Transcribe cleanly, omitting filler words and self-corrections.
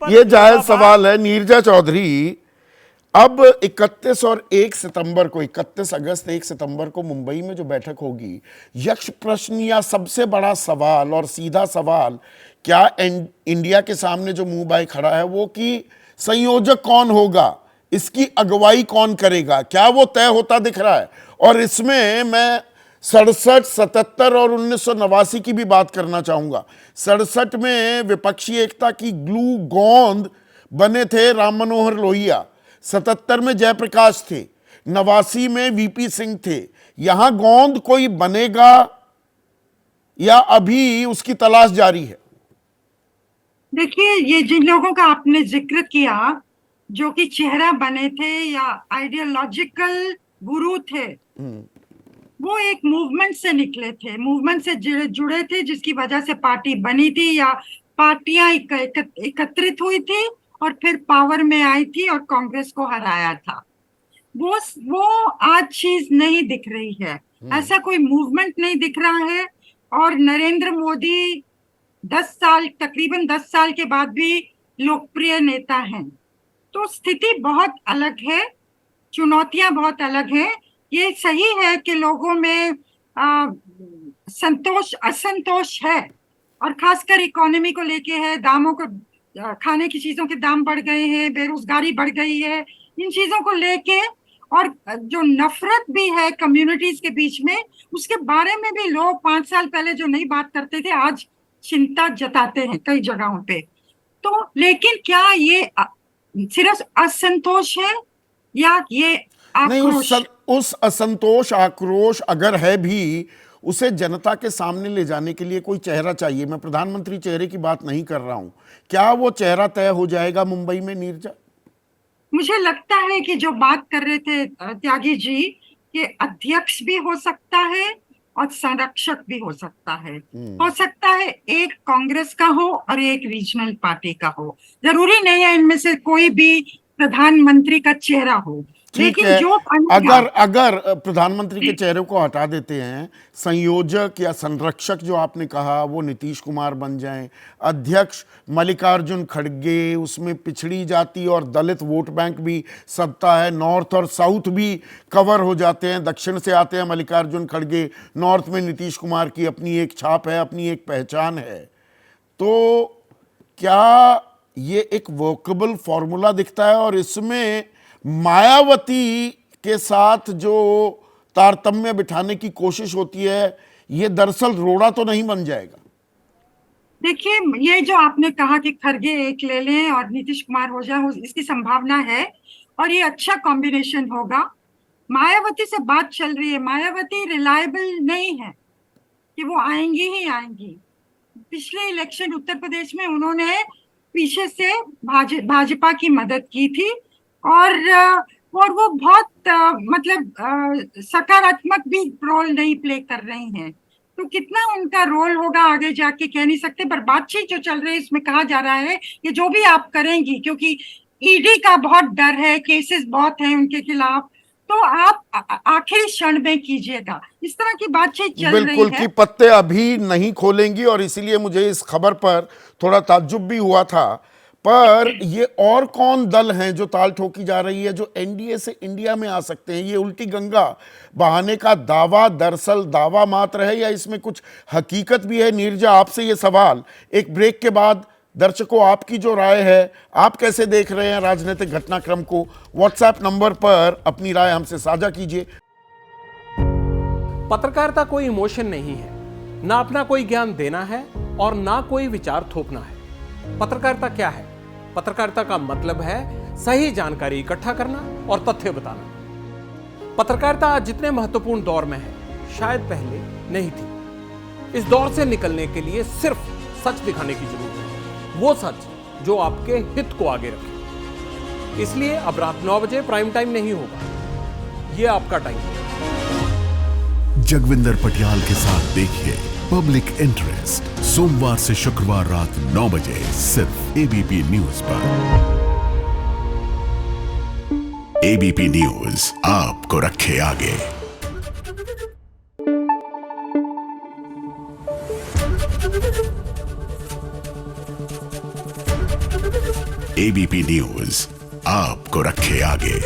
ये जायज सवाल है नीरजा चौधरी। अब 31 और 1 सितंबर को, 31 अगस्त 1 सितंबर को मुंबई में जो बैठक होगी, यक्ष प्रश्न या सबसे बड़ा सवाल और सीधा सवाल क्या इंडिया के सामने जो मुंह बाय खड़ा है वो कि संयोजक कौन होगा, इसकी अगुवाई कौन करेगा, क्या वो तय होता दिख रहा है। और इसमें मैं 67, 77 और 1989 की भी बात करना चाहूंगा। 67 में विपक्षी एकता की ग्लू गोंद बने थे राम मनोहर लोहिया, 77 में जयप्रकाश थे, 89 में वीपी सिंह थे। यहां गोंद कोई बनेगा या अभी उसकी तलाश जारी है? देखिए, ये जिन लोगों का आपने जिक्र किया जो कि चेहरा बने थे या आइडियोलॉजिकल गुरु थे, वो एक मूवमेंट से निकले थे, मूवमेंट से जुड़े थे, जिसकी वजह से पार्टी बनी थी या पार्टियां एकत्रित हुई थी और फिर पावर में आई थी और कांग्रेस को हराया था। वो आज चीज नहीं दिख रही है, ऐसा कोई मूवमेंट नहीं दिख रहा है। और नरेंद्र मोदी 10 साल, तकरीबन 10 साल के बाद भी लोकप्रिय नेता हैं। तो स्थिति बहुत अलग है, चुनौतियां बहुत अलग हैं। ये सही है कि लोगों में संतोष असंतोष है, और खासकर इकोनॉमी को लेके है, दामों को, खाने की चीजों के दाम बढ़ गए हैं, बेरोजगारी बढ़ गई है, इन चीजों को लेके। और जो नफरत भी है कम्युनिटीज के बीच में, उसके बारे में भी लोग 5 साल पहले जो नहीं बात करते थे आज चिंता जताते हैं कई जगहों पे। तो लेकिन क्या ये सिर्फ असंतोष है या ये नहीं, आक्रोश? उस असंतोष आक्रोश अगर है भी, उसे जनता के सामने ले जाने के लिए कोई चेहरा चाहिए। मैं प्रधानमंत्री चेहरे की बात नहीं कर रहा हूं। क्या वो चेहरा तय हो जाएगा मुंबई में नीरजा? मुझे लगता है कि जो बात कर रहे थे त्यागी जी, कि अध्यक्ष भी हो सकता है और संरक्षक भी हो सकता है। हो सकता है एक कांग्रेस का हो और एक रीजनल पार्टी का हो, जरूरी नहीं है इनमें से कोई भी प्रधानमंत्री का चेहरा हो। ठीक लेकिन है, जो अगर प्रधानमंत्री के चेहरे को हटा देते हैं, संयोजक या संरक्षक जो आपने कहा वो नीतीश कुमार बन जाएं, अध्यक्ष मल्लिकार्जुन खड़गे, उसमें पिछड़ी जाति और दलित वोट बैंक भी सत्ता है, नॉर्थ और साउथ भी कवर हो जाते हैं, दक्षिण से आते हैं मल्लिकार्जुन खड़गे, नॉर्थ में नीतीश कुमार की अपनी एक छाप है, अपनी एक पहचान है, तो क्या ये एक वर्केबल फॉर्मूला दिखता है? और इसमें मायावती के साथ जो तारतम्य बिठाने की कोशिश होती है, ये दरअसल रोड़ा तो नहीं बन जाएगा? देखिए, ये जो आपने कहा कि खरगे एक ले लें और नीतीश कुमार हो जाए, इसकी संभावना है और ये अच्छा कॉम्बिनेशन होगा। मायावती से बात चल रही है, मायावती रिलायबल नहीं है कि वो आएंगी ही आएंगी। पिछले इलेक्शन उत्तर प्रदेश में उन्होंने पीछे से भाजपा की मदद की थी, और वो बहुत मतलब सकारात्मक भी रोल नहीं प्ले कर रही हैं। तो कितना उनका रोल होगा आगे जाके कह नहीं सकते, पर बातचीत जो चल रही है इसमें कहा जा रहा है कि जो भी आप करेंगी, क्योंकि ईडी का बहुत डर है, केसेस बहुत हैं उनके खिलाफ, तो आप आखिरी क्षण में कीजिएगा, इस तरह की बातचीत चल रही बिल्कुल, है। कि पत्ते अभी नहीं खोलेंगी। और इसीलिए मुझे इस खबर पर थोड़ा ताज्जुब भी हुआ था। पर ये और कौन दल हैं जो ताल ठोकी जा रही है, जो एनडीए से इंडिया में आ सकते हैं? ये उल्टी गंगा बहाने का दावा दरअसल दावा मात्र है या इसमें कुछ हकीकत भी है? नीरजा, आपसे ये सवाल एक ब्रेक के बाद। दर्शकों, आपकी जो राय है, आप कैसे देख रहे हैं राजनीतिक घटनाक्रम को? व्हाट्सएप नंबर पर अपनी राय हमसे साझा कीजिए। पत्रकारिता कोई इमोशन नहीं है, ना अपना कोई ज्ञान देना है और ना कोई विचार थोपना है। पत्रकारिता क्या है? पत्रकारिता का मतलब है सही जानकारी इकट्ठा करना और तथ्य बताना। पत्रकारिता आज जितने महत्वपूर्ण दौर में है, शायद पहले नहीं थी। इस दौर से निकलने के लिए सिर्फ सच दिखाने की जरूरत है, वो सच जो आपके हित को आगे रखे। इसलिए अब रात 9 बजे प्राइम टाइम नहीं होगा, ये आपका टाइम है। जगविंदर पटियाल के साथ देखिए पब्लिक इंटरेस्ट, सोमवार से शुक्रवार रात 9 बजे सिर्फ एबीपी न्यूज पर। एबीपी न्यूज आपको रखे आगे। एबीपी न्यूज आपको रखे आगे।